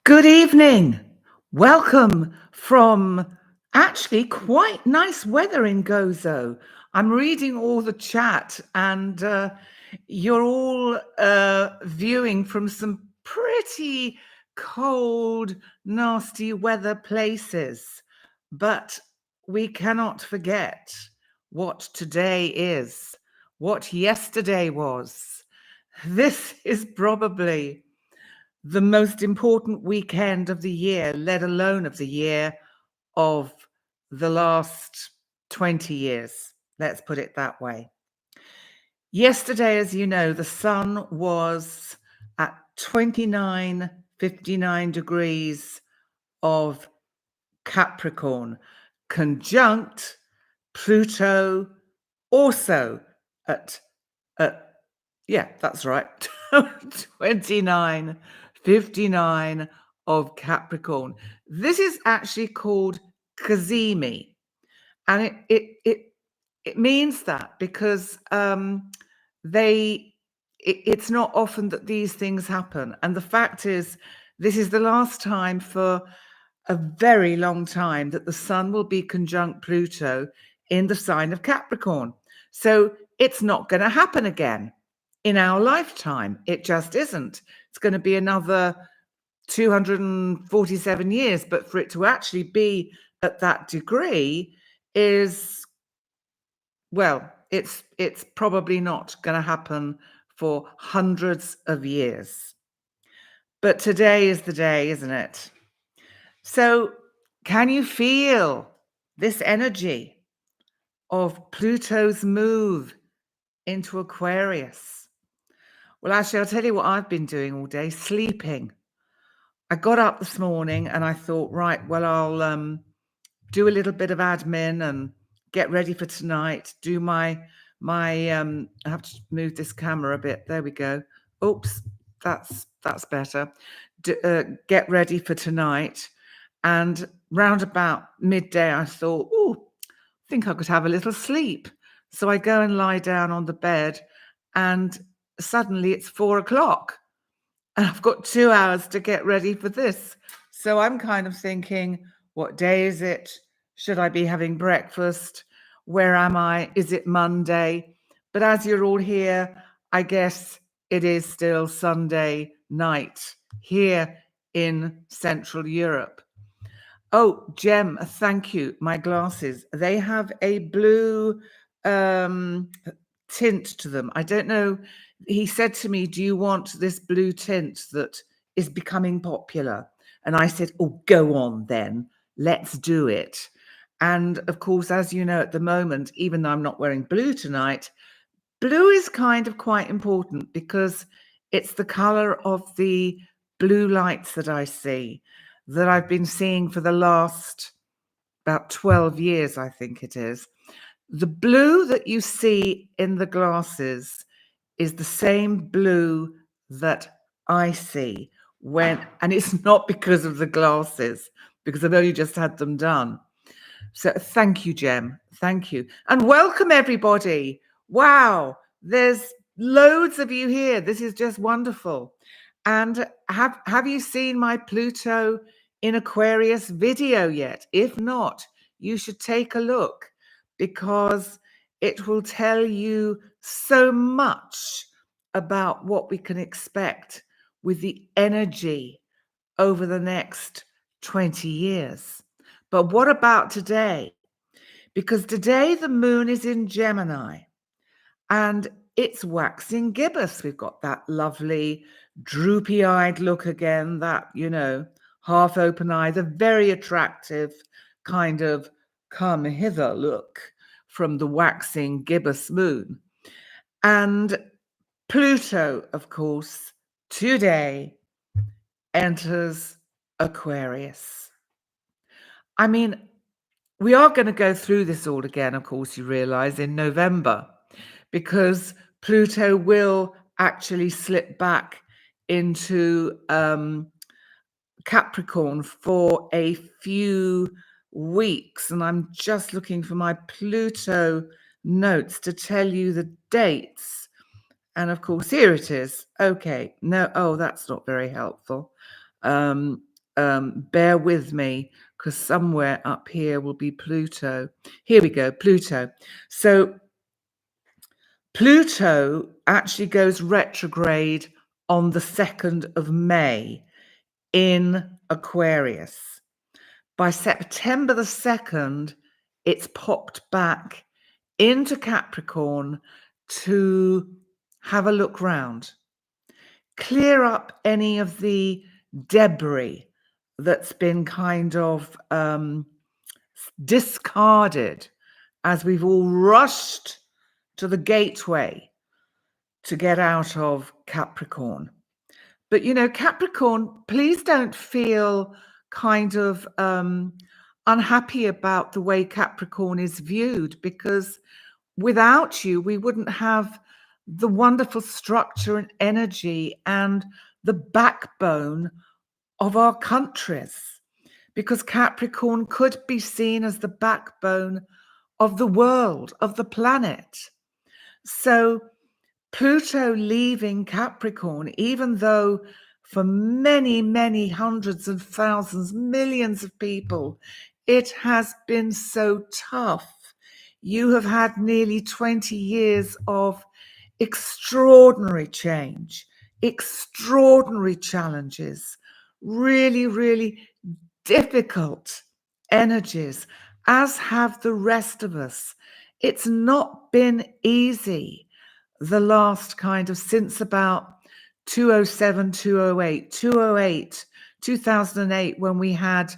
Good evening. Welcome from actually quite nice weather in Gozo. I'm reading all the chat and you're all viewing from some pretty cold, nasty weather places. But we cannot forget what today is, what yesterday was. This is probably the most important weekend of the year, let alone of the year of the last 20 years. Let's put it that way. Yesterday, as you know, the sun was at 29:59 degrees of Capricorn, conjunct Pluto, also at yeah, that's right. 29:59 of Capricorn. This is actually called Cazimi. And it means that because it's not often that these things happen. And the fact is, this is the last time for a very long time that the sun will be conjunct Pluto in the sign of Capricorn. So it's not going to happen again in our lifetime. It just isn't. It's going to be another 247 years, but for it to actually be at that degree is, well, it's probably not going to happen for hundreds of years. But today is the day, isn't it? So can you feel this energy of Pluto's move into Aquarius? Well, actually, I'll tell you what I've been doing all day, sleeping. I got up this morning and I thought, right, well, I'll do a little bit of admin and get ready for tonight. Do my I have to move this camera a bit. There we go. Oops, that's better. Get ready for tonight. And round about midday, I thought, oh, I think I could have a little sleep. So I go and lie down on the bed, and suddenly it's 4 o'clock. And I've got 2 hours to get ready for this. So I'm kind of thinking, what day is it? Should I be having breakfast? Where am I? Is it Monday? But as you're all here, I guess it is still Sunday night here in Central Europe. Oh, Jem, thank you. My glasses, they have a blue tint to them. I don't know. He said to me, do you want this blue tint that is becoming popular? And I said, oh, go on then. Let's do it. And of course, as you know, at the moment, even though I'm not wearing blue tonight, blue is kind of quite important because it's the color of the blue lights that I see, that I've been seeing for the last about 12 years, I think it is. The blue that you see in the glasses is the same blue that I see and it's not because of the glasses, because I've only just had them done. So thank you, Jem. Thank you. And welcome, everybody. Wow, there's loads of you here. This is just wonderful. And have you seen my Pluto in Aquarius video yet? If not, you should take a look, because it will tell you so much about what we can expect with the energy over the next 20 years. But what about today? Because today the moon is in Gemini and it's waxing gibbous. We've got that lovely droopy-eyed look again, that, half open eye, the very attractive kind of come hither look from the waxing gibbous moon. And Pluto, of course, today enters Aquarius. I mean, we are going to go through this all again, of course, you realize, in November, because Pluto will actually slip back into Capricorn for a few weeks. And I'm just looking for my Pluto notes to tell you the dates. And of course, here it is. Okay. No, oh, that's not very helpful. Bear with me, because somewhere up here will be Pluto. Here we go, Pluto. So Pluto actually goes retrograde on the 2nd of May in Aquarius. By September the 2nd, it's popped back into Capricorn to have a look round, clear up any of the debris that's been kind of discarded as we've all rushed to the gateway to get out of Capricorn. But, you know, Capricorn, please don't feel kind of unhappy about the way Capricorn is viewed, because without you, we wouldn't have the wonderful structure and energy and the backbone of our countries, because Capricorn could be seen as the backbone of the world, of the planet. So Pluto leaving Capricorn, even though for many, many hundreds of thousands, millions of people, it has been so tough. You have had nearly 20 years of extraordinary change, extraordinary challenges, really, really difficult energies, as have the rest of us. It's not been easy the last kind of since about 207, 208, 2008, when we had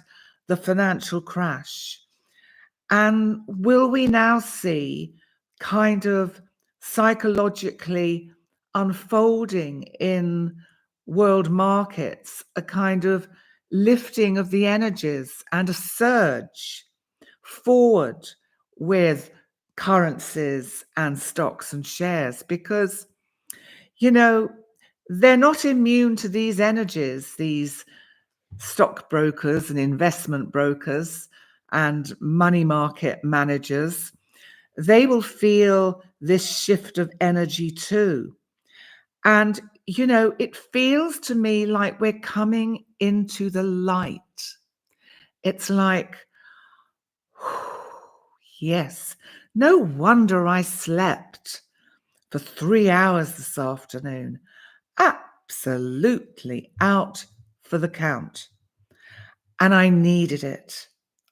the financial crash. And will we now see kind of psychologically unfolding in world markets a kind of lifting of the energies and a surge forward with currencies and stocks and shares? Because, you know, they're not immune to these energies, these stockbrokers and investment brokers and money market managers. They will feel this shift of energy too. And, you know, it feels to me like we're coming into the light. It's like, yes, no wonder I slept for 3 hours this afternoon. Absolutely out for the count. And I needed it.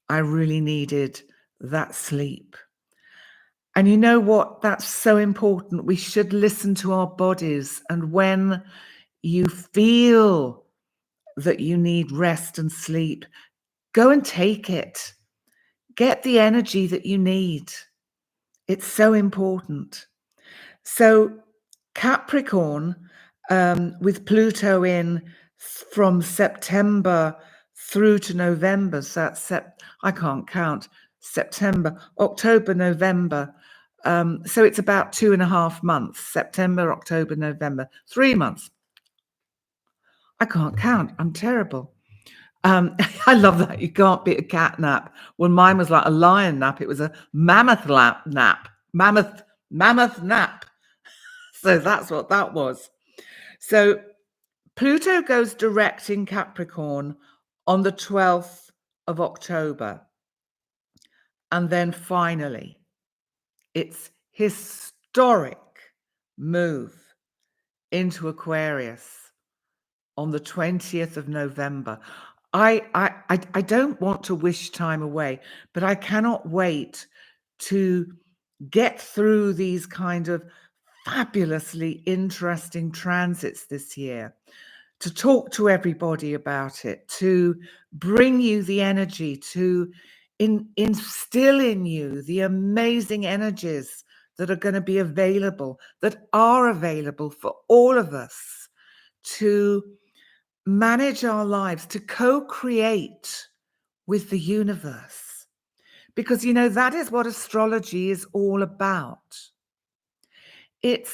I really needed that sleep. And you know what? That's so important. We should listen to our bodies. And when you feel that you need rest and sleep, go and take it. Get the energy that you need. It's so important. So Capricorn, with Pluto in from September through to November, so that's I can't count, September, October, November. So it's about 2.5 months, September, October, November, 3 months. I can't count. I'm terrible. I love that. You can't beat a cat nap. Well, mine was like a lion nap. It was a mammoth nap. Mammoth nap. So that's what that was. So Pluto goes direct in Capricorn on the 12th of October. And then finally, its historic move into Aquarius on the 20th of November. I don't want to wish time away, but I cannot wait to get through these kind of fabulously interesting transits this year, to talk to everybody about it, to bring you the energy, to instill in you the amazing energies that are going to be available, that are available for all of us to manage our lives, to co-create with the universe. Because, you know, that is what astrology is all about. It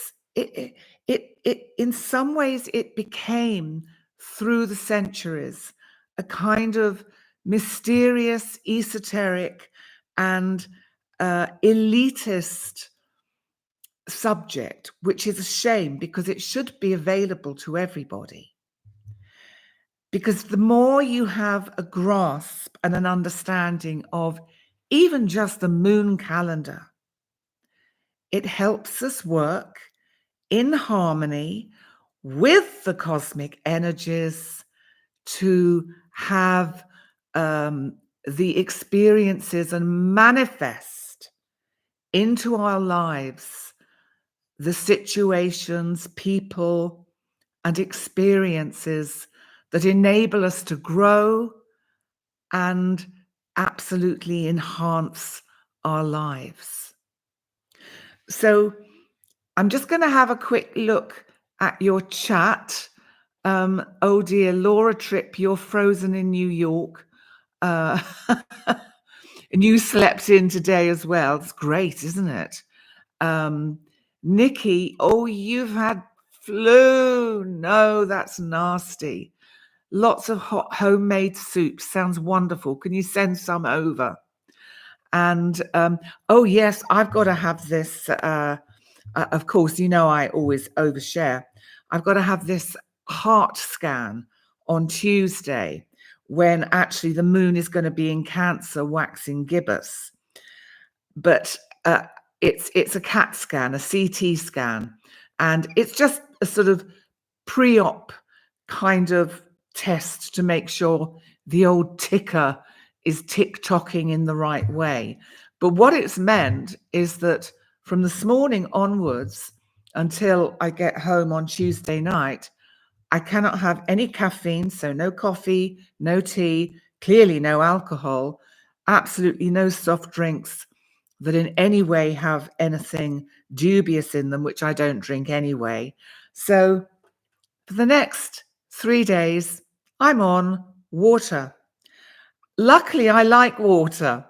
in some ways, it became, through the centuries, a kind of mysterious, esoteric, and elitist subject, which is a shame because it should be available to everybody. Because the more you have a grasp and an understanding of even just the moon calendar, it helps us work in harmony with the cosmic energies to have the experiences and manifest into our lives the situations, people, and experiences that enable us to grow and absolutely enhance our lives. So I'm just going to have a quick look at your chat. Oh dear, Laura Tripp, you're frozen in New York. And you slept in today as well. It's great, isn't it? Nikki, oh, you've had flu. No, that's nasty. Lots of hot homemade soup. Sounds wonderful. Can you send some over? And oh yes, I've got to have this. Of course, you know I always overshare. I've got to have this heart scan on Tuesday when actually the moon is going to be in Cancer, waxing gibbous. But it's a CAT scan, a CT scan, and it's just a sort of pre-op kind of test to make sure the old ticker is tick-tocking in the right way. But what it's meant is that from this morning onwards until I get home on Tuesday night, I cannot have any caffeine, so no coffee, no tea, clearly no alcohol, absolutely no soft drinks that in any way have anything dubious in them, which I don't drink anyway. So for the next 3 days, I'm on water. Luckily, I like water,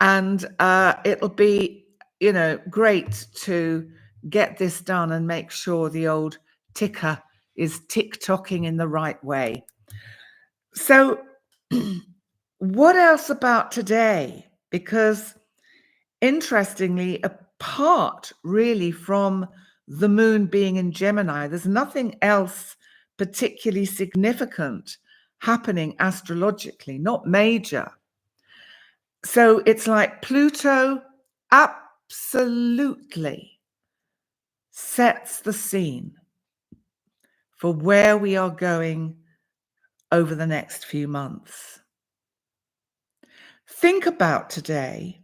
and it'll be, great to get this done and make sure the old ticker is tick-tocking in the right way. So what else about today? Because interestingly, apart really from the moon being in Gemini, there's nothing else particularly significant happening astrologically, not major. So it's like Pluto absolutely sets the scene for where we are going over the next few months. Think about today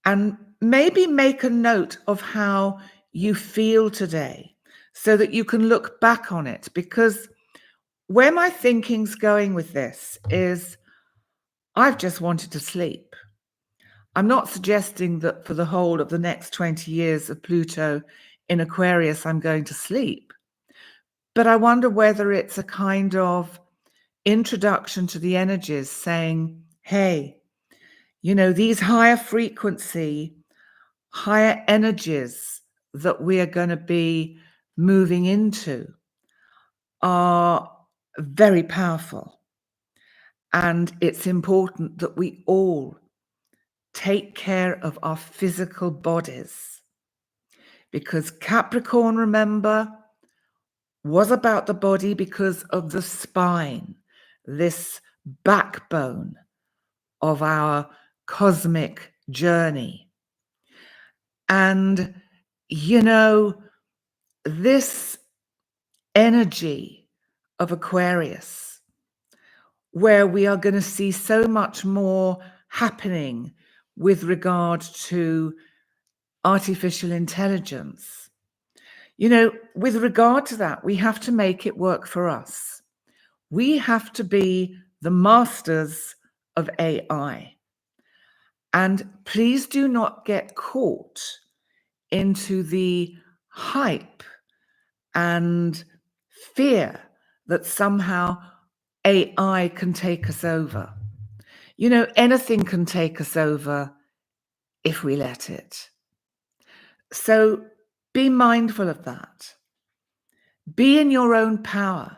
and maybe make a note of how you feel today so that you can look back on it. Because where my thinking's going with this is I've just wanted to sleep. I'm not suggesting that for the whole of the next 20 years of Pluto in Aquarius, I'm going to sleep. But I wonder whether it's a kind of introduction to the energies saying, hey, these higher frequency, higher energies that we are going to be moving into are very powerful. And it's important that we all take care of our physical bodies. Because Capricorn, remember, was about the body because of the spine, this backbone of our cosmic journey. And, this energy of Aquarius, where we are going to see so much more happening with regard to artificial intelligence. With regard to that, we have to make it work for us. We have to be the masters of AI. And please do not get caught into the hype and fear that somehow AI can take us over. Anything can take us over if we let it. So be mindful of that. Be in your own power.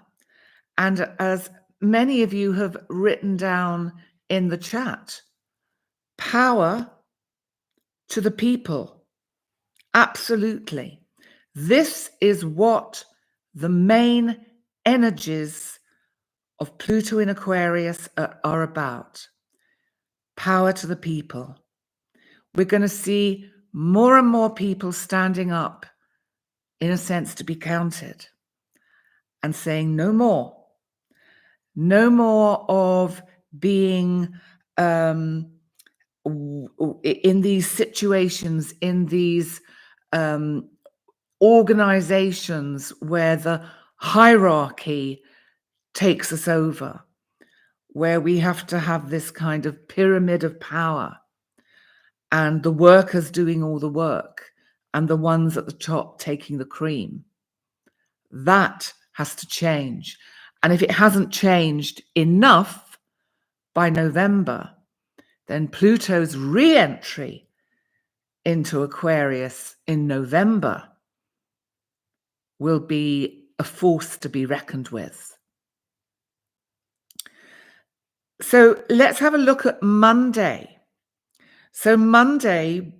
And as many of you have written down in the chat, power to the people. Absolutely. This is what the main energies of Pluto in Aquarius are about power to the people. We're going to see more and more people standing up, in a sense, to be counted and saying no more. No more of being in these situations, in these organizations where the hierarchy takes us over, where we have to have this kind of pyramid of power and the workers doing all the work and the ones at the top taking the cream. That has to change. And if it hasn't changed enough by November, then Pluto's re-entry into Aquarius in November will be a force to be reckoned with. So let's have a look at Monday. So Monday,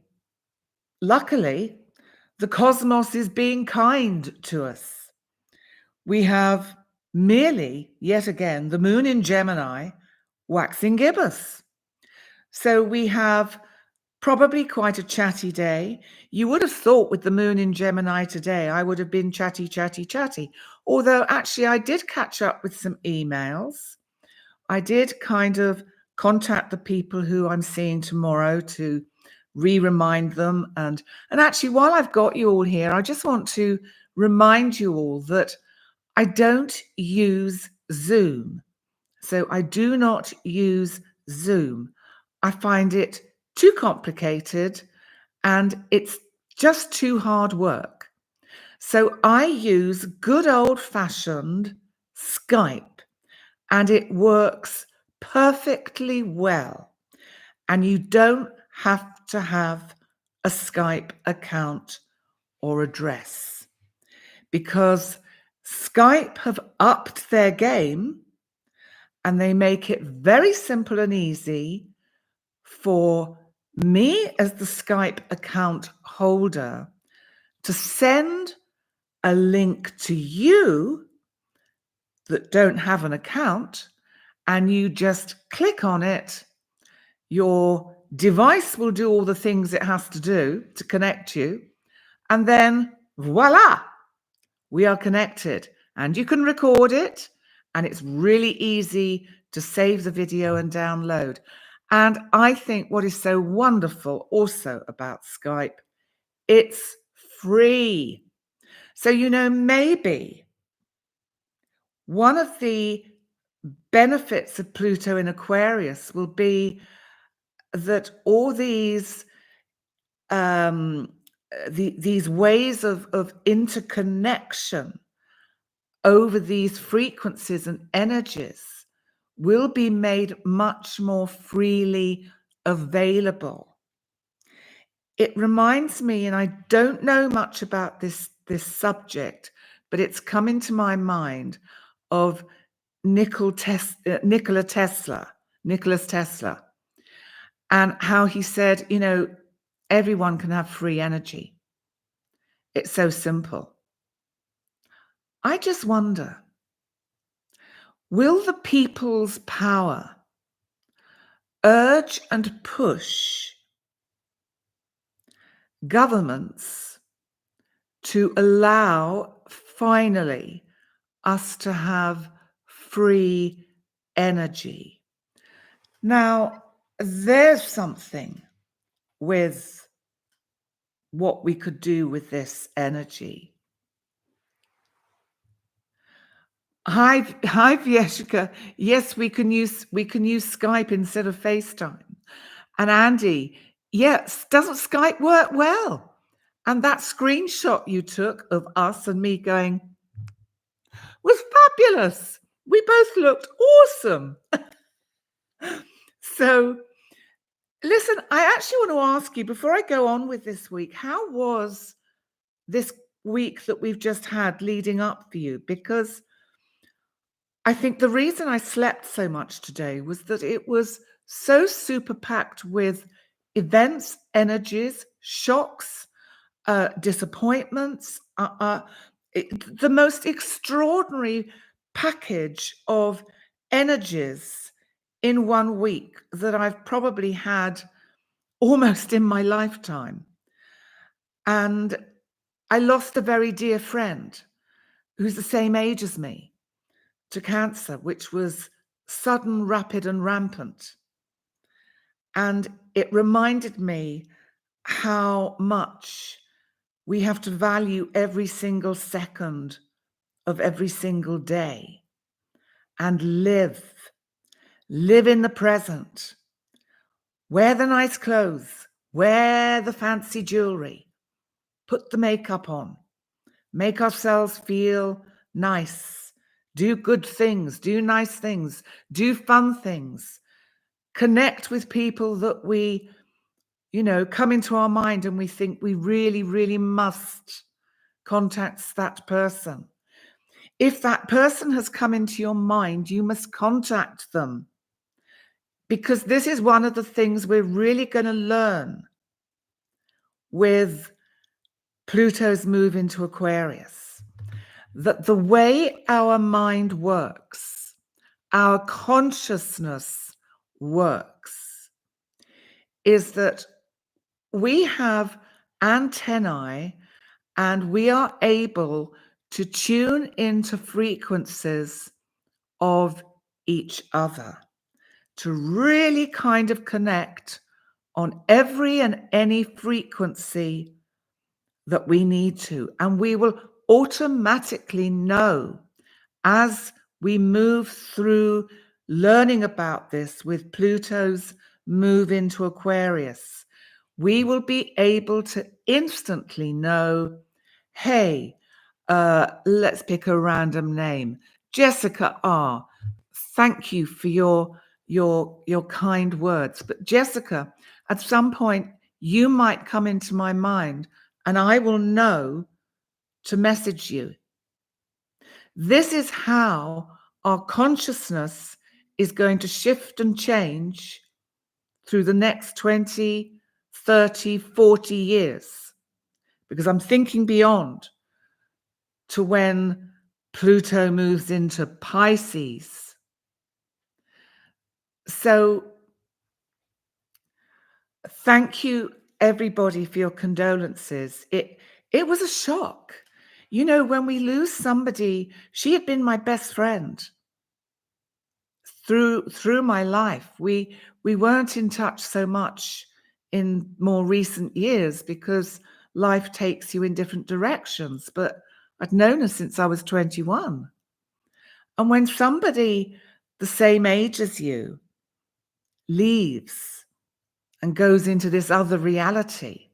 luckily, the cosmos is being kind to us. We have merely, yet again, the moon in Gemini waxing gibbous. So we have probably quite a chatty day. You would have thought with the moon in Gemini today, I would have been chatty. Although actually I did catch up with some emails. I did kind of contact the people who I'm seeing tomorrow to remind them. And actually, while I've got you all here, I just want to remind you all that I don't use Zoom. So I do not use Zoom. I find it too complicated and it's just too hard work. So I use good old-fashioned Skype and it works perfectly well. And you don't have to have a Skype account or address because Skype have upped their game and they make it very simple and easy for me as the Skype account holder to send a link to you that don't have an account, and you just click on it. Your device will do all the things it has to do to connect you, and then voila, we are connected. And you can record it, and it's really easy to save the video and download. And I think what is so wonderful also about Skype, it's free. So, maybe one of the benefits of Pluto in Aquarius will be that all these ways of interconnection over these frequencies and energies will be made much more freely available. It reminds me, and I don't know much about this subject, but it's come into my mind of Nicholas Tesla, and how he said, everyone can have free energy. It's so simple. I just wonder, will the people's power urge and push governments to allow finally us to have free energy? Now, there's something with what we could do with this energy. Hi, Vieshka. Yes, we can use Skype instead of FaceTime. And Andy, yes, doesn't Skype work well? And that screenshot you took of us and me going was fabulous. We both looked awesome. So, listen, I actually want to ask you, before I go on with this week, how was this week that we've just had leading up for you? Because I think the reason I slept so much today was that it was so super packed with events, energies, shocks, disappointments, the most extraordinary package of energies in 1 week that I've probably had almost in my lifetime. And I lost a very dear friend who's the same age as me to cancer, which was sudden, rapid, and rampant. And it reminded me how much we have to value every single second of every single day and live in the present. Wear the nice clothes, wear the fancy jewelry, put the makeup on, make ourselves feel nice, do good things, do nice things, do fun things, connect with people that we, come into our mind and we think we really, really must contact that person. If that person has come into your mind, you must contact them, because this is one of the things we're really going to learn with Pluto's move into Aquarius, that the way our mind works, our consciousness works, is that we have antennae and we are able to tune into frequencies of each other, to really kind of connect on every and any frequency that we need to. And we will automatically know as we move through learning about this with Pluto's move into Aquarius. We will be able to instantly know, hey, let's pick a random name. Jessica R. Thank you for your kind words. But Jessica, at some point, you might come into my mind and I will know to message you. This is how our consciousness is going to shift and change through the next 20, 30, 40 years. Because I'm thinking beyond to when Pluto moves into Pisces. So thank you, everybody, for your condolences. It was a shock. When we lose somebody, she had been my best friend through my life. We weren't in touch so much in more recent years because life takes you in different directions, but I'd known her since I was 21. And when somebody the same age as you leaves and goes into this other reality,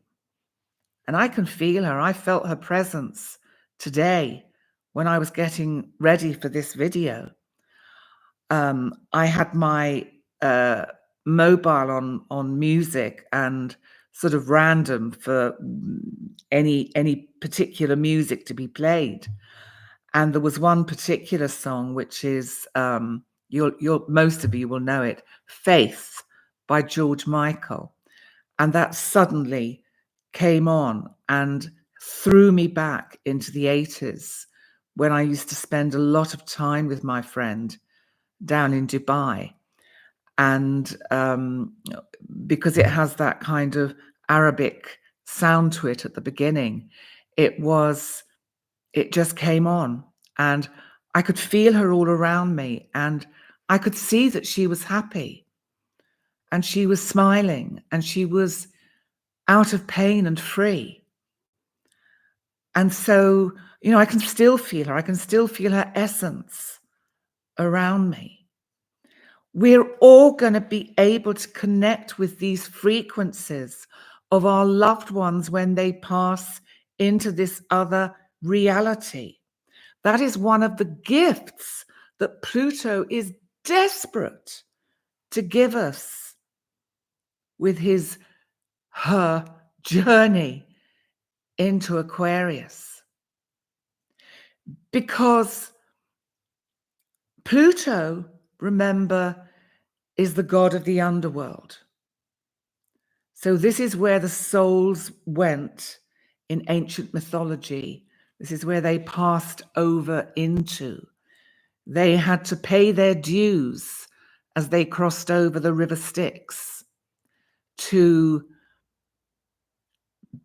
and I can feel her, I felt her presence today when I was getting ready for this video. I had my mobile on music and sort of random for any particular music to be played. And there was one particular song, which is, most of you will know it, Faith by George Michael. And that suddenly came on and threw me back into the 80s when I used to spend a lot of time with my friend down in Dubai. And because it has that kind of Arabic sound to it at the beginning, it just came on and I could feel her all around me and I could see that she was happy and she was smiling and she was out of pain and free. And so, I can still feel her. I can still feel her essence around me. We're all going to be able to connect with these frequencies of our loved ones when they pass into this other reality. That is one of the gifts that Pluto is desperate to give us with her journey into Aquarius. Because Pluto, remember, is the god of the underworld. So this is where the souls went in ancient mythology. This is where they passed over into. They had to pay their dues as they crossed over the River Styx to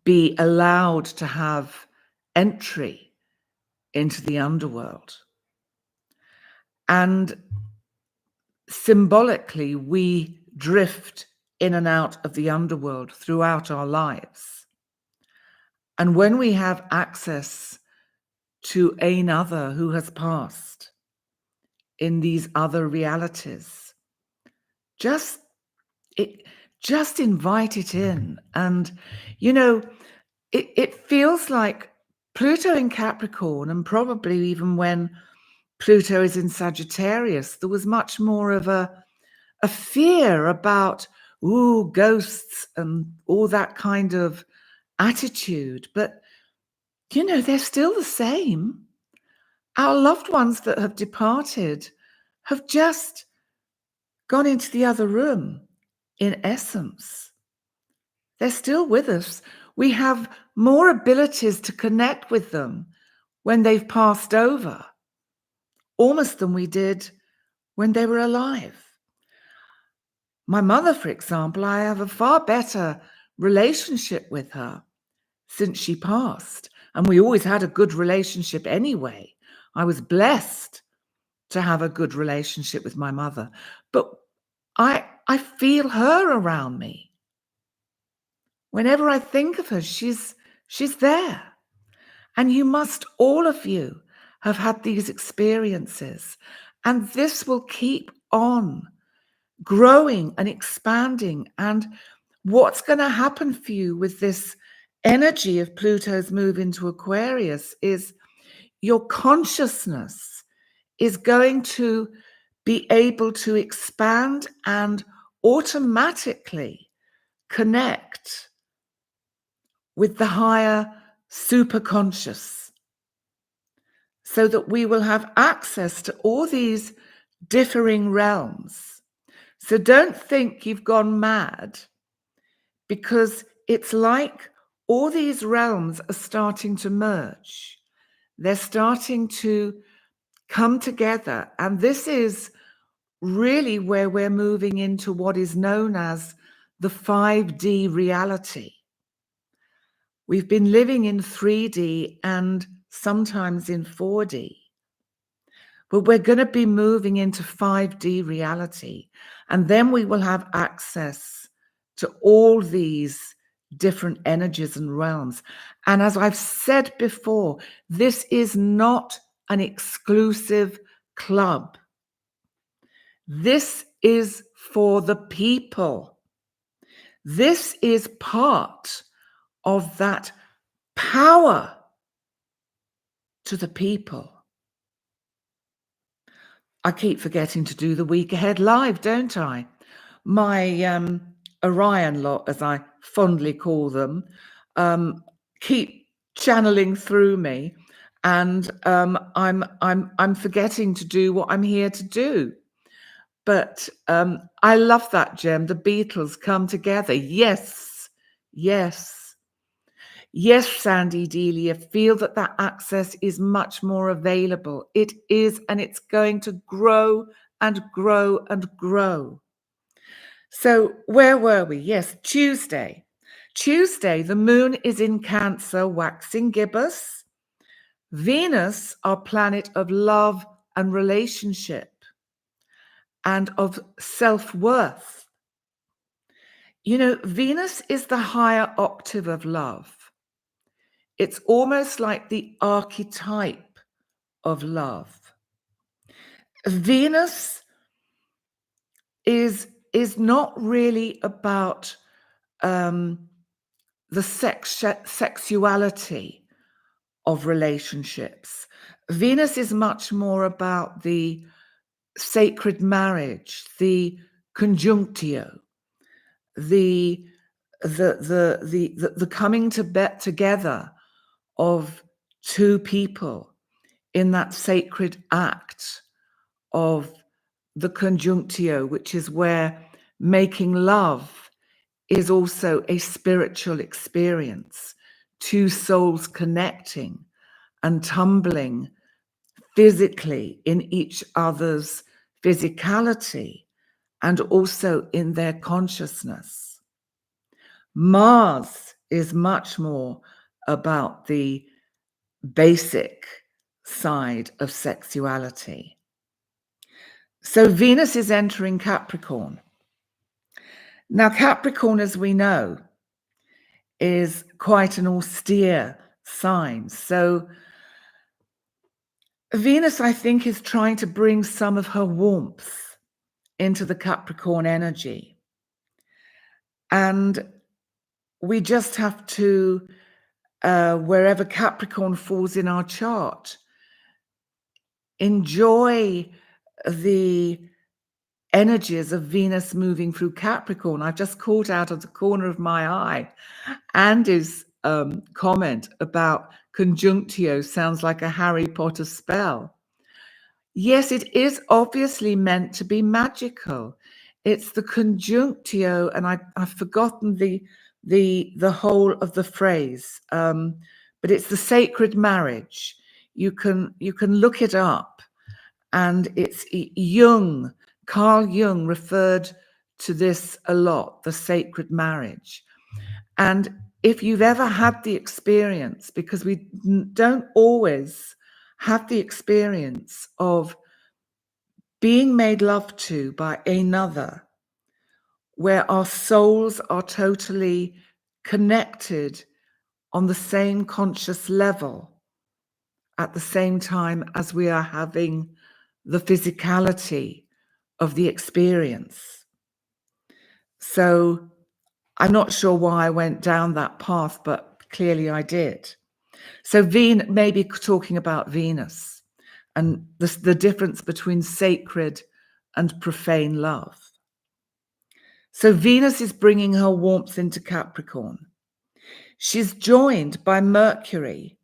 be allowed to have entry into the underworld. And symbolically, we drift in and out of the underworld throughout our lives. And when we have access to another who has passed in these other realities, just invite it in. And, you know, it feels like Pluto in Capricorn, and probably even when Pluto is in Sagittarius, there was much more of a fear about, ghosts and all that kind of attitude. But, they're still the same. Our loved ones that have departed have just gone into the other room, in essence. They're still with us. We have more abilities to connect with them when they've passed over, almost than we did when they were alive. My mother, for example, I have a far better relationship with her since she passed. And we always had a good relationship anyway. I was blessed to have a good relationship with my mother. But I feel her around me. Whenever I think of her, she's there. And you must, all of you, have had these experiences. And this will keep on growing and expanding. And what's going to happen for you with this energy of Pluto's move into Aquarius is your consciousness is going to be able to expand and automatically connect with the higher superconscious, so that we will have access to all these differing realms. So don't think you've gone mad, because it's like all these realms are starting to merge. They're starting to come together. And this is really where we're moving into what is known as the 5D reality. We've been living in 3D and sometimes in 4D. But we're going to be moving into 5D reality. And then we will have access to all these different energies and realms. And as I've said before, this is not an exclusive club. This is for the people. This is part of that power to the people. I keep forgetting to do the week ahead live, don't I? My Orion lot, as I fondly call them, keep channeling through me, and I'm forgetting to do what I'm here to do. But I love that, Gem. The Beatles come together. Yes, yes. Yes, Sandy Delia, feel that access is much more available. It is, and it's going to grow and grow and grow. So where were we? Yes, Tuesday. Tuesday, the moon is in Cancer, waxing gibbous. Venus, our planet of love and relationship and of self-worth. Venus is the higher octave of love. It's almost like the archetype of love. Venus is not really about the sexuality of relationships. Venus is much more about the sacred marriage, the conjunctio, the coming together of two people in that sacred act of the conjunctio, which is where making love is also a spiritual experience, two souls connecting and tumbling physically in each other's physicality and also in their consciousness. Mars is much more about the basic side of sexuality. So Venus is entering Capricorn. Now, Capricorn, as we know, is quite an austere sign. So Venus, I think, is trying to bring some of her warmth into the Capricorn energy. And we just have to, wherever Capricorn falls in our chart, enjoy the energies of Venus moving through Capricorn. I've just caught out of the corner of my eye Andy's comment about conjunctio sounds like a Harry Potter spell. Yes, it is obviously meant to be magical. It's the conjunctio, and I've forgotten the whole of the phrase, but it's the sacred marriage. You can look it up, and it's Jung. Carl Jung referred to this a lot, the sacred marriage. And if you've ever had the experience, because we don't always have the experience of being made love to by another, where our souls are totally connected on the same conscious level at the same time as we are having the physicality of the experience. So I'm not sure why I went down that path, but clearly I did. So maybe talking about Venus and the difference between sacred and profane love. So Venus is bringing her warmth into Capricorn. She's joined by Mercury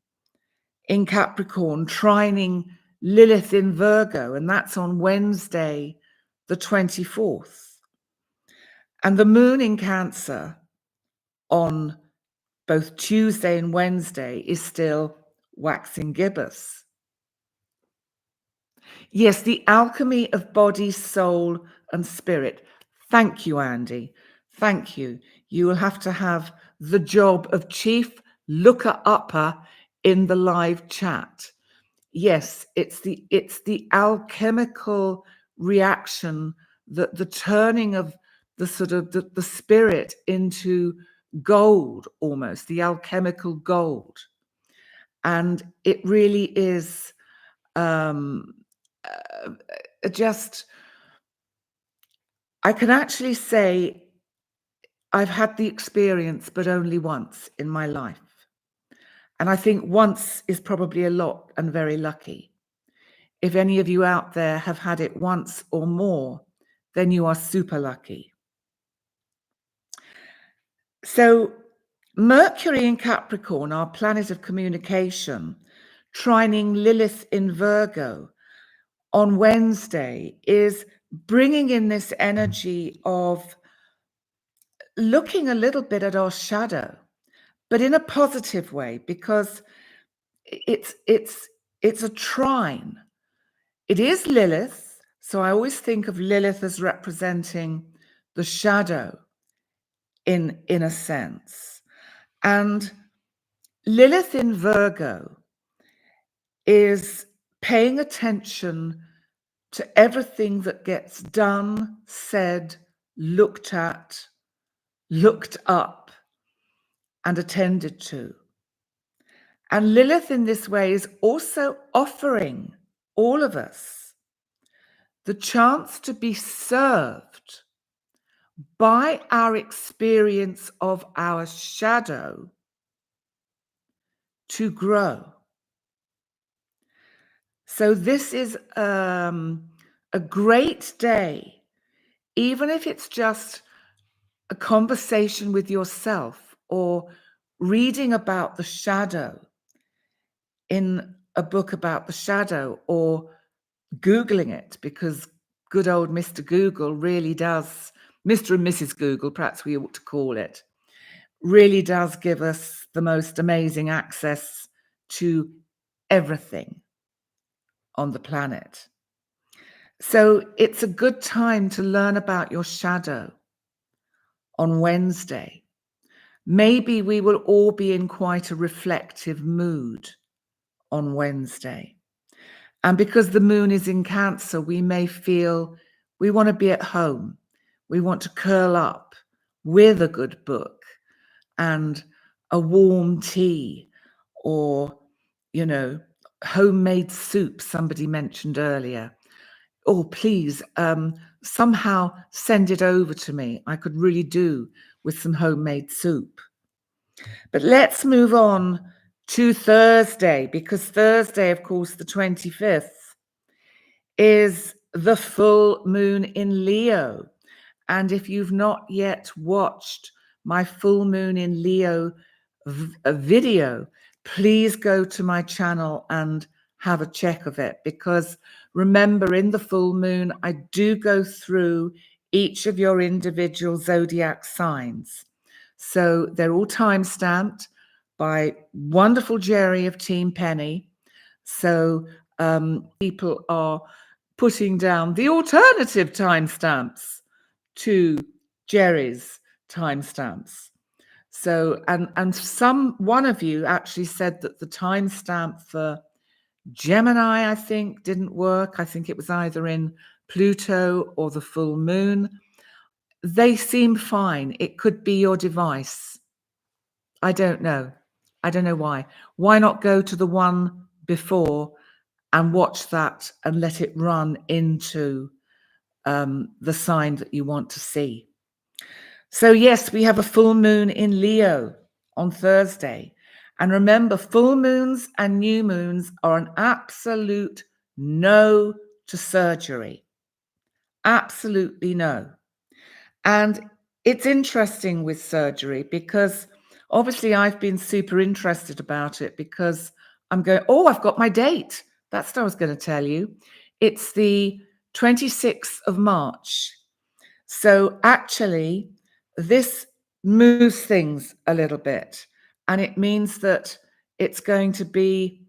in Capricorn, trining Lilith in Virgo, and that's on Wednesday, the 24th. And the moon in Cancer on both Tuesday and Wednesday is still waxing gibbous. Yes, the alchemy of body, soul, and spirit. Thank you, Andy. Thank you. You will have to have the job of chief looker-upper in the live chat. Yes, it's the alchemical reaction, the turning of the sort of the spirit into gold, almost the alchemical gold. And it really is just, I can actually say I've had the experience, but only once in my life. And I think once is probably a lot and very lucky. If any of you out there have had it once or more, then you are super lucky. So Mercury in Capricorn, our planet of communication, trining Lilith in Virgo on Wednesday, is bringing in this energy of looking a little bit at our shadow, but in a positive way, because it's a trine. It is Lilith, so I always think of Lilith as representing the shadow in a sense. And Lilith in Virgo is paying attention to everything that gets done, said, looked at, looked up, and attended to. And Lilith in this way is also offering all of us the chance to be served by our experience of our shadow to grow. So this is a great day, even if it's just a conversation with yourself or reading about the shadow in a book about the shadow, or Googling it, because good old Mr. Google really does, Mr. and Mrs. Google, perhaps we ought to call it, really does give us the most amazing access to everything on the planet. So it's a good time to learn about your shadow on Wednesday. Maybe we will all be in quite a reflective mood on Wednesday. And because the moon is in Cancer, we may feel we want to be at home. We want to curl up with a good book and a warm tea, or, homemade soup, somebody mentioned earlier. Oh, please, somehow send it over to me. I could really do with some homemade soup. But let's move on to Thursday, because Thursday, of course, the 25th, is the full moon in Leo. And if you've not yet watched my full moon in Leo video, please go to my channel and have a check of it, because remember, in the full moon, I do go through each of your individual zodiac signs. So they're all time-stamped by wonderful Jerry of Team Penny. So people are putting down the alternative timestamps to Jerry's timestamps. So, and one of you actually said that the timestamp for Gemini, I think, didn't work. I think it was either in Pluto or the full moon. They seem fine. It could be your device. I don't know. I don't know why. Why not go to the one before and watch that and let it run into the sign that you want to see? So yes, we have a full moon in Leo on Thursday. And remember, full moons and new moons are an absolute no to surgery. Absolutely no. And it's interesting with surgery, because obviously I've been super interested about it, because I'm going, I've got my date. That's what I was going to tell you. It's the 26th of March. So actually, this moves things a little bit. And it means that it's going to be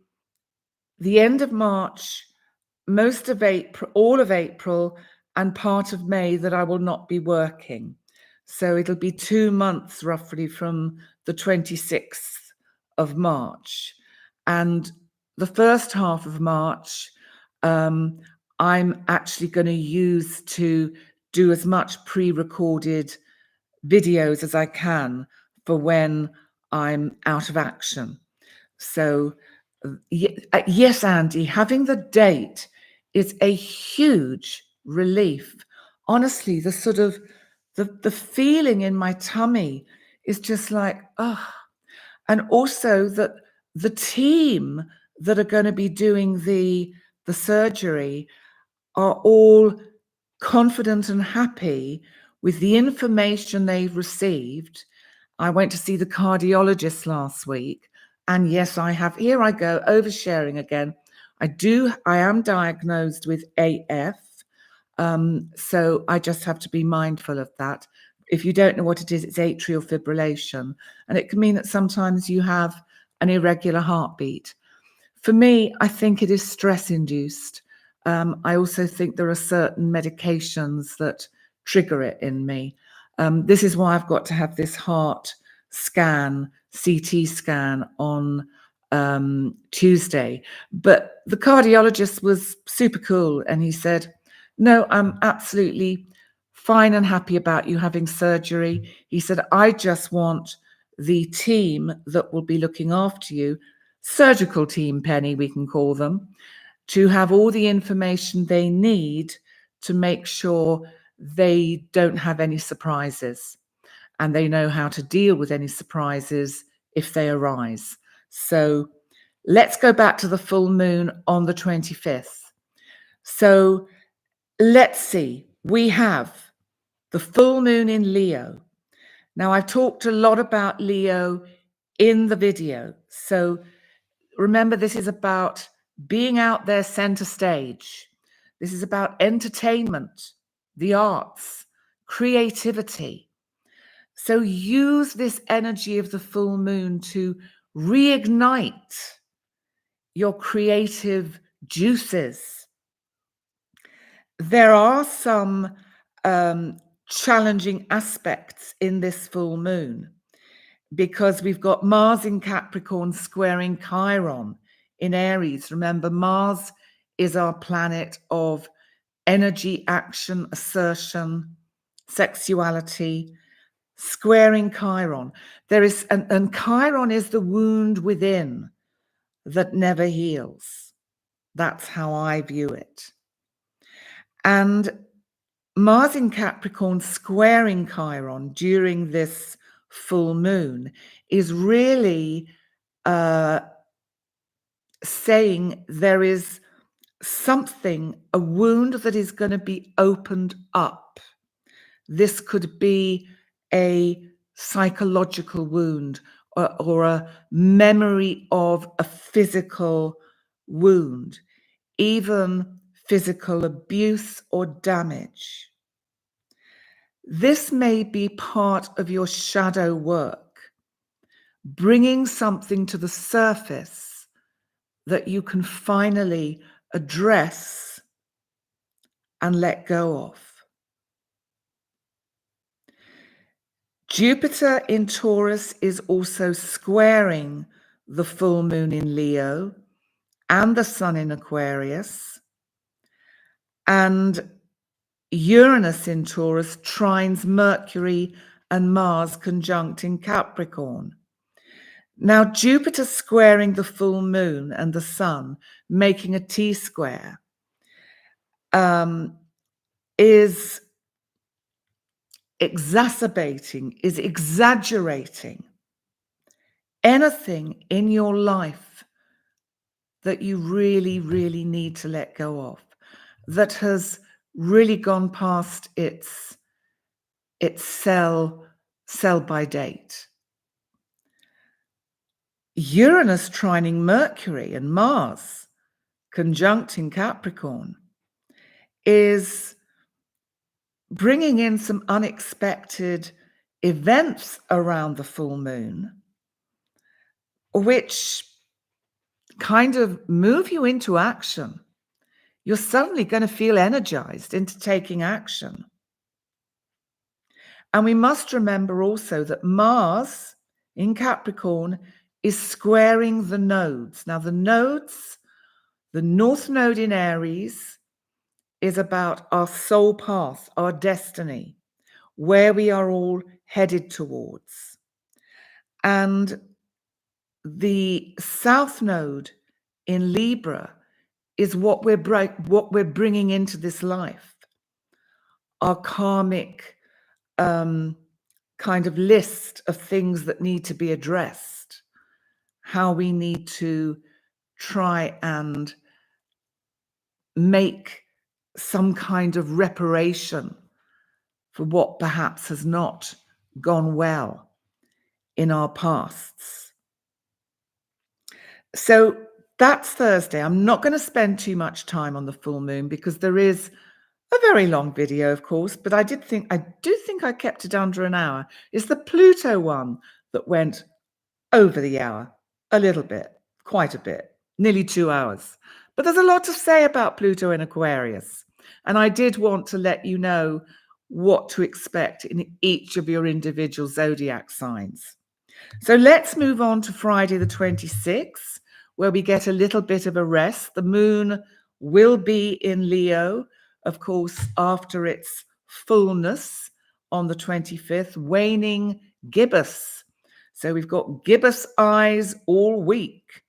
the end of March, most of April, all of April, and part of May that I will not be working. So it'll be 2 months roughly from the 26th of March. And the first half of March, I'm actually going to use to do as much pre-recorded videos as I can for when I'm out of action. So yes, Andy, having the date is a huge relief. Honestly, the sort of the feeling in my tummy is just like, and also that the team that are going to be doing the surgery are all confident and happy with the information they've received. I went to see the cardiologist last week, and yes, here I go, oversharing again. I am diagnosed with AF. So I just have to be mindful of that. If you don't know what it is, it's atrial fibrillation, and it can mean that sometimes you have an irregular heartbeat. For me, I think it is stress-induced. I also think there are certain medications that trigger it in me. This is why I've got to have this heart scan, CT scan on Tuesday. But the cardiologist was super cool, and he said, no, I'm absolutely fine and happy about you having surgery. He said, I just want the team that will be looking after you, surgical team, Penny, we can call them, to have all the information they need to make sure they don't have any surprises, and they know how to deal with any surprises if they arise. So let's go back to the full moon on the 25th. So let's see, we have the full moon in Leo. Now, I've talked a lot about Leo in the video. So remember, this is about being out there center stage. This is about entertainment, the arts, creativity. So use this energy of the full moon to reignite your creative juices. There are some challenging aspects in this full moon because we've got Mars in Capricorn squaring Chiron in Aries. Remember, Mars is our planet of energy, action, assertion, sexuality, squaring Chiron. There is, and Chiron is the wound within that never heals. That's how I view it. And Mars in Capricorn squaring Chiron during this full moon is really saying there is something, a wound that is going to be opened up. This could be a psychological wound or a memory of a physical wound, even physical abuse or damage. This may be part of your shadow work, bringing something to the surface that you can finally address and let go of. Jupiter in Taurus is also squaring the full moon in Leo and the sun in Aquarius. And Uranus in Taurus trines Mercury and Mars conjunct in Capricorn. Now, Jupiter squaring the full moon and the sun, making a T-square, is exacerbating, is exaggerating anything in your life that you really, really need to let go of, that has really gone past its sell by date. Uranus trining Mercury and Mars conjunct in Capricorn is bringing in some unexpected events around the full moon, which kind of move you into action. You're suddenly going to feel energized into taking action. And we must remember also that Mars in Capricorn is squaring the nodes. Now, the nodes, the North Node in Aries is about our soul path, our destiny, where we are all headed towards. And the South Node in Libra is what we're bringing into this life, our karmic kind of list of things that need to be addressed, how we need to try and make some kind of reparation for what perhaps has not gone well in our pasts. So that's Thursday. I'm not going to spend too much time on the full moon because there is a very long video, of course, but I do think I kept it under an hour. It's the Pluto one that went over the hour, a little bit, quite a bit, nearly 2 hours. But there's a lot to say about Pluto in Aquarius. And I did want to let you know what to expect in each of your individual zodiac signs. So let's move on to Friday the 26th, where we get a little bit of a rest. The moon will be in Leo, of course, after its fullness on the 25th, waning gibbous. So we've got gibbous eyes all week.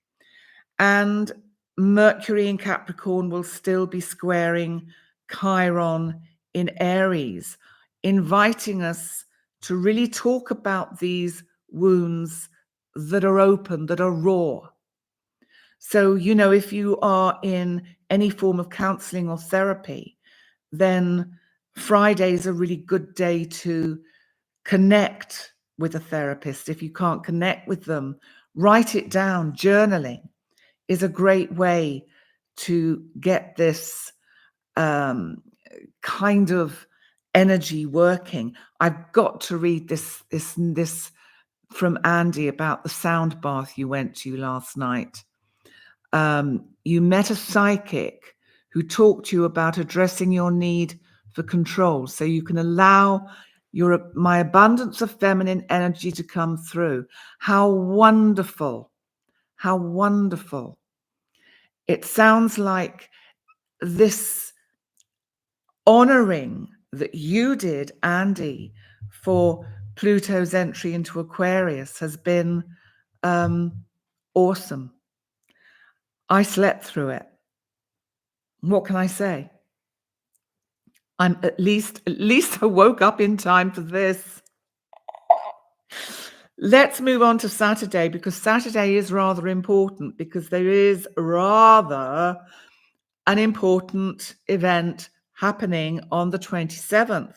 And Mercury in Capricorn will still be squaring Chiron in Aries, inviting us to really talk about these wounds that are open, that are raw. So, you know, if you are in any form of counseling or therapy, then Friday is a really good day to connect with a therapist. If you can't connect with them, write it down. Journaling is a great way to get this kind of energy working. I've got to read this from Andy about the sound bath you went to last night. You met a psychic who talked to you about addressing your need for control so you can allow my abundance of feminine energy to come through. How wonderful. How wonderful. It sounds like this honoring that you did, Andy, for Pluto's entry into Aquarius has been awesome. I slept through it. What can I say? At least I woke up in time for this. Let's move on to Saturday, because Saturday is rather important, because there is rather an important event happening on the 27th.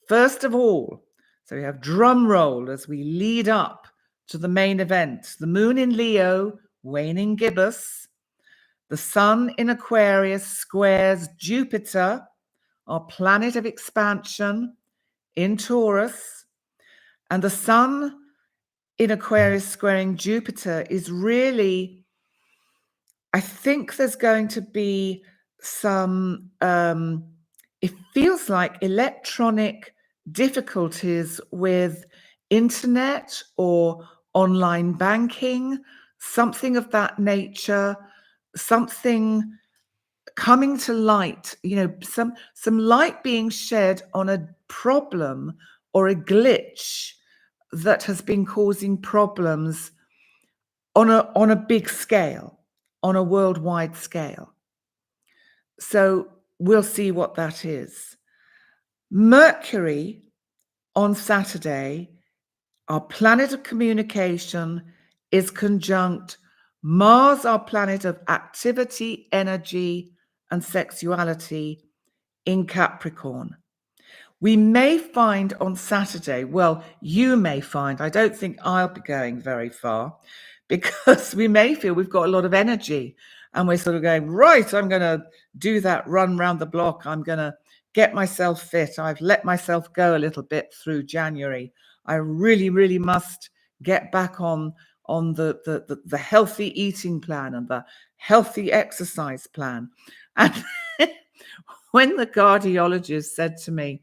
First of all, so we have drum roll as we lead up to the main event. The moon in Leo, waning gibbous. The sun in Aquarius squares Jupiter, our planet of expansion, in Taurus. And the sun in Aquarius squaring Jupiter is really, I think there's going to be some, it feels like electronic difficulties with internet or online banking, something of that nature, something coming to light, some light being shed on a problem or a glitch that has been causing problems on a big scale, on a worldwide scale. So we'll see what that is. Mercury on Saturday, our planet of communication, is conjunct Mars, our planet of activity, energy, and sexuality, in Capricorn. We may find on Saturday, well, you may find, I don't think I'll be going very far, because we may feel we've got a lot of energy and we're sort of going, right, I'm going to do that run round the block. I'm going to get myself fit. I've let myself go a little bit through January. I really, really must get back on the healthy eating plan and the healthy exercise plan. And when the cardiologist said to me,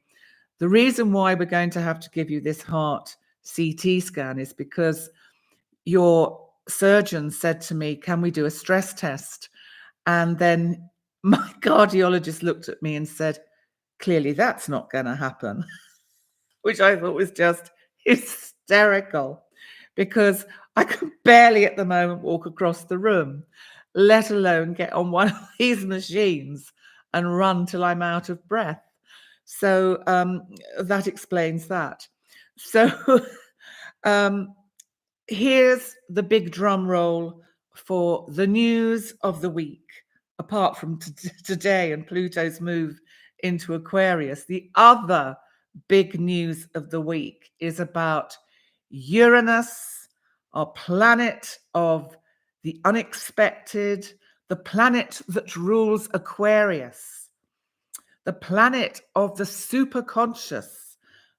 the reason why we're going to have to give you this heart CT scan is because your surgeon said to me, can we do a stress test? And then my cardiologist looked at me and said, clearly that's not going to happen, which I thought was just hysterical, because I could barely at the moment walk across the room, let alone get on one of these machines and run till I'm out of breath. So that explains that. So here's the big drum roll for the news of the week. Apart from today and Pluto's move into Aquarius, the other big news of the week is about Uranus, our planet of the unexpected, the planet that rules Aquarius, the planet of the superconscious,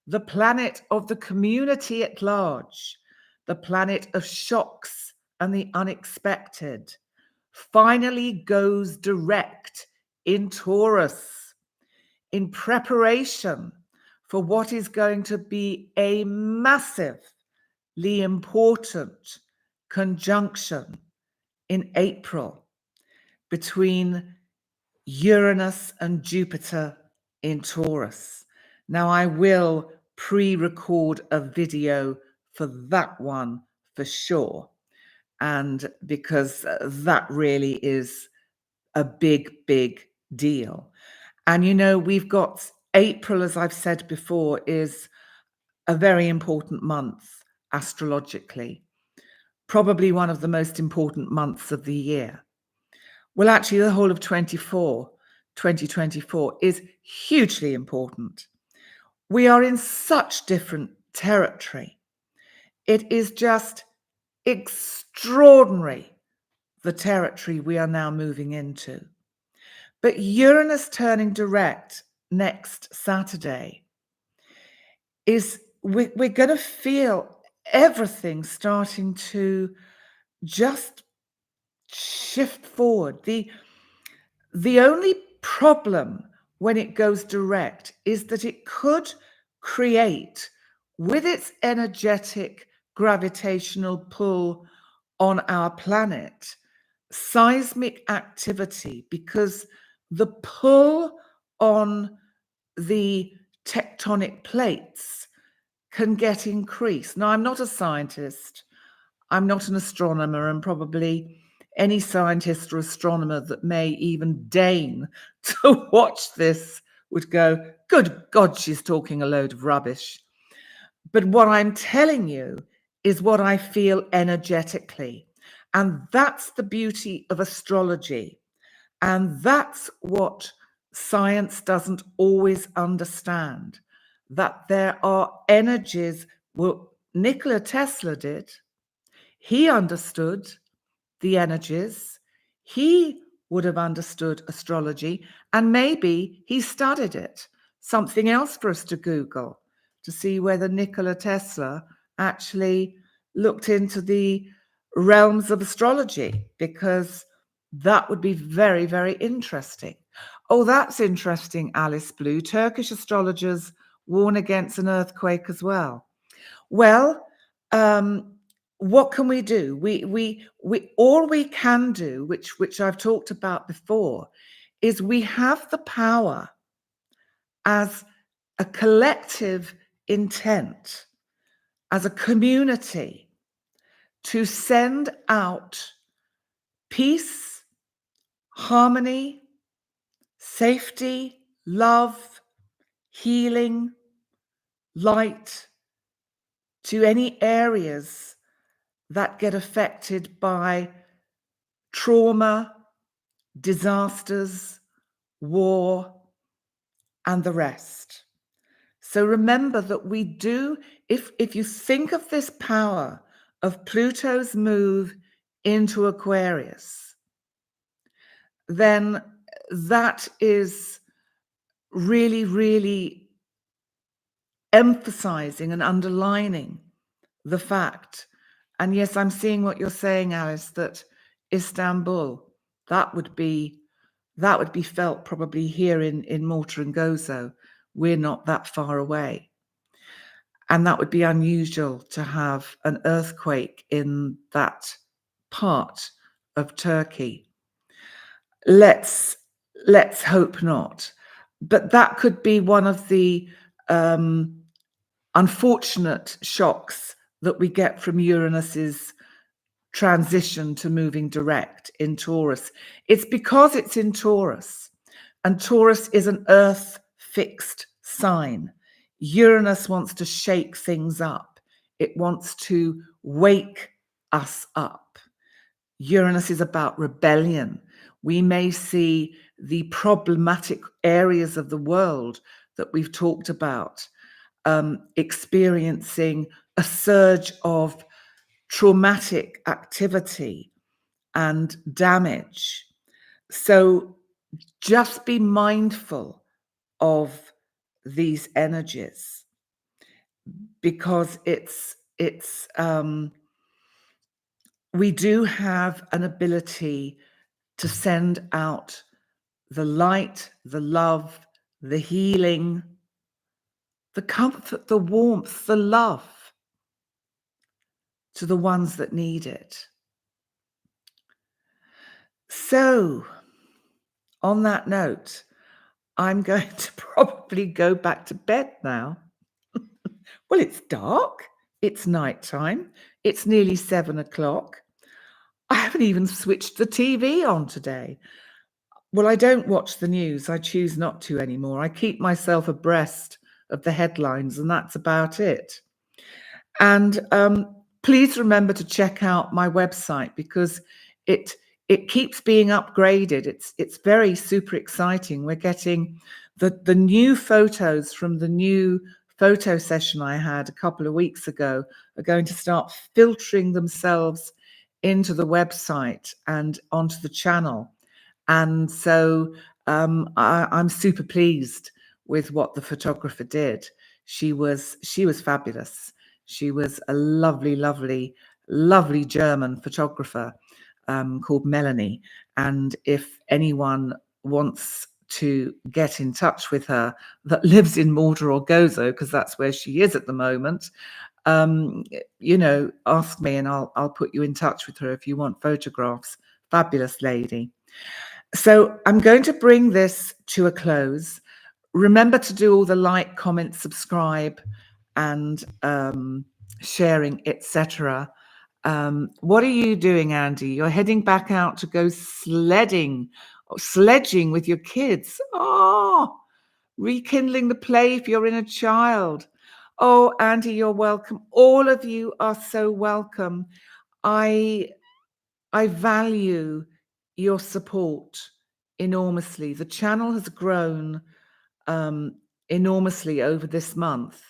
the planet of the community at large, the planet of shocks and the unexpected, finally goes direct in Taurus in preparation for what is going to be a massively important conjunction in April between Uranus and Jupiter in Taurus. Now, I will pre-record a video for that one for sure, and because that really is a big, big deal. And we've got April, as I've said before, is a very important month astrologically, probably one of the most important months of the year. Well, actually, the whole of 2024 is hugely important. We are in such different territory. It is just extraordinary, the territory we are now moving into. But Uranus turning direct next Saturday we're going to feel everything starting to just shift forward. The only problem when it goes direct is that it could create, with its energetic gravitational pull on our planet, seismic activity, because the pull on the tectonic plates can get increased. Now, I'm not a scientist, I'm not an astronomer, and probably any scientist or astronomer that may even deign to watch this would go, good God, she's talking a load of rubbish. But what I'm telling you is what I feel energetically. And that's the beauty of astrology. And that's what science doesn't always understand, that there are energies. Well, Nikola Tesla did. He understood the energies. He would have understood astrology, and maybe he studied it. Something else for us to Google to see whether Nikola Tesla actually looked into the realms of astrology, because that would be very, very interesting. Oh, that's interesting, Alice Blue. Turkish astrologers warn against an earthquake as well. Well, what can we do? We all we can do, which I've talked about before, is we have the power as a collective intent, as a community, to send out peace, harmony, safety, love, healing, light to any areas that get affected by trauma, disasters, war, and the rest. So remember that we do, if you think of this power of Pluto's move into Aquarius, then that is really, really emphasizing and underlining the fact. And yes, I'm seeing what you're saying, Alice, that Istanbul, that would be felt probably here in Malta and Gozo. We're not that far away. And that would be unusual to have an earthquake in that part of Turkey. Let's hope not. But that could be one of the unfortunate shocks that we get from Uranus's transition to moving direct in Taurus. It's because it's in Taurus, and Taurus is an earth fixed sign. Uranus wants to shake things up. It wants to wake us up. Uranus is about rebellion. We may see the problematic areas of the world that we've talked about experiencing a surge of traumatic activity and damage. So just be mindful of these energies, because we do have an ability to send out the light, the love, the healing, the comfort, the warmth, the love to the ones that need it. So, on that note, I'm going to probably go back to bed now. Well, it's dark. It's nighttime. It's nearly 7 o'clock. I haven't even switched the TV on today. Well, I don't watch the news. I choose not to anymore. I keep myself abreast of the headlines, and that's about it. And please remember to check out my website, because it keeps being upgraded. It's very super exciting. We're getting the new photos from the new photo session I had a couple of weeks ago are going to start filtering themselves into the website and onto the channel. And so I'm super pleased with what the photographer did. She was fabulous. She was a lovely, lovely, lovely German photographer. called Melanie. And if anyone wants to get in touch with her that lives in Malta or Gozo, because that's where she is at the moment, ask me and I'll put you in touch with her if you want photographs. Fabulous lady. So I'm going to bring this to a close. Remember to do all the like, comment, subscribe, and sharing, etc. What are you doing, Andy? You're heading back out to go sledging with your kids. Oh, rekindling the play if you're in a child. Oh, Andy, you're welcome. All of you are so welcome. I value your support enormously. The channel has grown enormously over this month,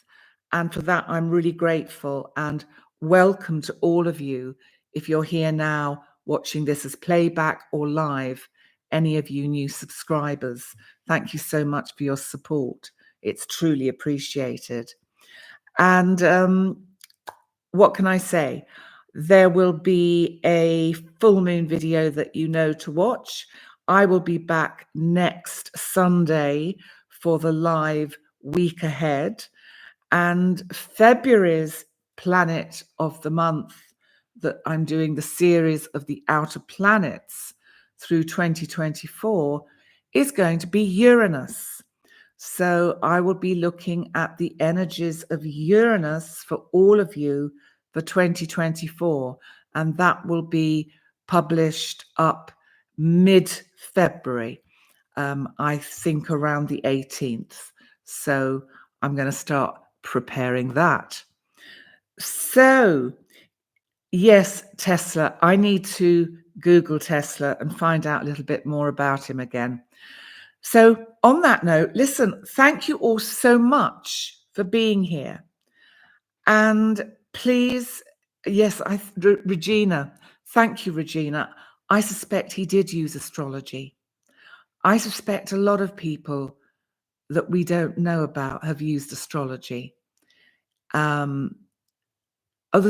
and for that I'm really grateful, and welcome to all of you. If you're here now watching this as playback or live, any of you new subscribers, thank you so much for your support. It's truly appreciated. And what can I say? There will be a full moon video that you know to watch. I will be back next Sunday for the live week ahead. And February's planet of the month that I'm doing the series of the outer planets through 2024 is going to be Uranus. So I will be looking at the energies of Uranus for all of you for 2024, and that will be published up mid-February, I think around the 18th. So I'm going to start preparing that. So yes, Tesla, I need to Google Tesla and find out a little bit more about him again. So on that note, listen, thank you all so much for being here. And please, yes, Regina, thank you, Regina. I suspect he did use astrology. I suspect a lot of people that we don't know about have used astrology. There's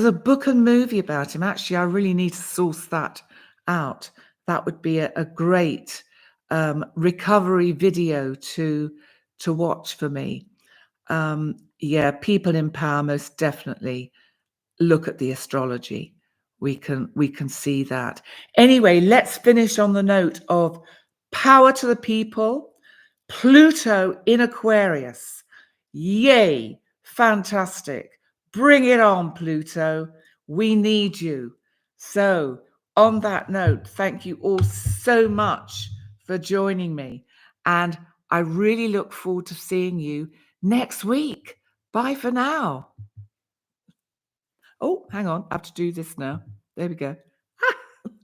a book and movie about him. Actually, I really need to source that out. That would be a great recovery video to watch for me. Yeah, people in power most definitely look at the astrology. We can see that. Anyway, let's finish on the note of power to the people. Pluto in Aquarius. Yay, fantastic. Bring it on, Pluto. We need you. So on that note, thank you all so much for joining me. And I really look forward to seeing you next week. Bye for now. Oh, hang on. I have to do this now. There we go.